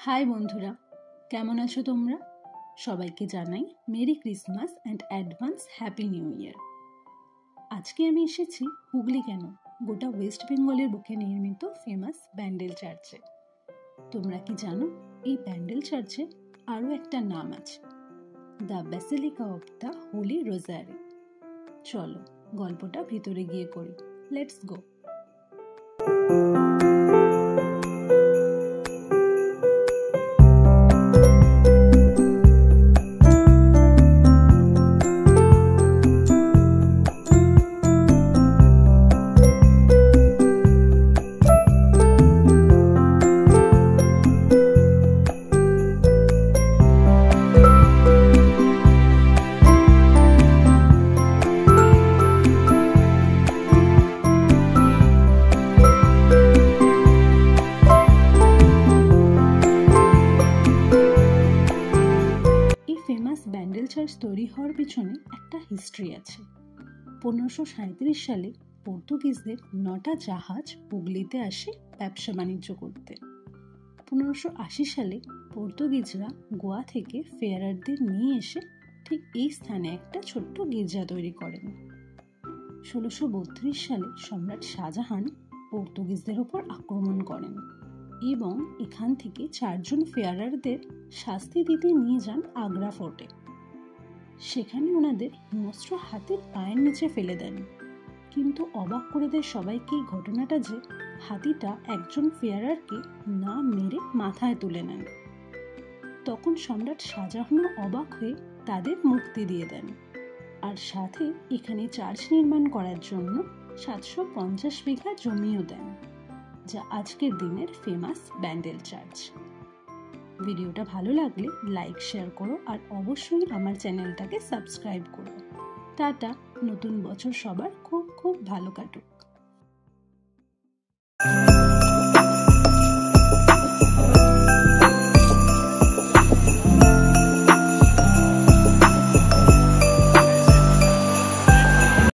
High বন্ধুরা, কেমন আছো তোমরা? সবাইকে জানাই merry Christmas and advance happy new year. আজকে আমি এসেছি হুগলি কেন, গোটা ওয়েস্ট বেঙ্গলের বুকে নির্মিত ফেমাস ব্যান্ডেল চার্চে। তোমরা কি জানো এই ব্যান্ডেল চার্চে আরও একটা নাম আছে, the basilica of the Holi রোজারি। চলো গল্পটা ভিতরে গিয়ে করি, let's go. Famous Bandel church তৈরি হওয়ার পিছনে একটা হিস্ট্রি আছে। 1537 সালে পর্তুগিজদের 9টা জাহাজ হুগলিতে আসে ব্যবসা বাণিজ্য করতে। 1580 সালে পর্তুগিজরা গোয়া থেকে ফেয়ারারদের নিয়ে এসে ঠিক এই স্থানে একটা ছোট্ট গির্জা তৈরি করেন। 1632 সালে সম্রাট শাহজাহান পর্তুগিজদের ওপর আক্রমণ করেন এবং এখান থেকে 4 জন ফেয়ারারদের শাস্তি দিতে নিয়ে যান আগ্রা ফোর্টে। সেখানে ওনাদের হিংস্র হাতির পায়ের নিচে ফেলে দেন, কিন্তু অবাক করে দেয় সবাইকে এই ঘটনাটা যে হাতিটা একজন ফেয়ারারকে না মেরে মাথায় তুলে নেন। তখন সম্রাট শাহজাহানও অবাক হয়ে তাদের মুক্তি দিয়ে দেন, আর সাথে এখানে চার্চ নির্মাণ করার জন্য 750 বিঘা জমিও দেন, যা আজকের দিনের ফেমাস ব্যান্ডেল চার্চ। ভিডিওটা ভালো লাগলে লাইক শেয়ার করো আর অবশ্যই আমার চ্যানেলটাকে সাবস্ক্রাইব করো। টাটা, নতুন বছর সবার খুব খুব ভালো কাটুক।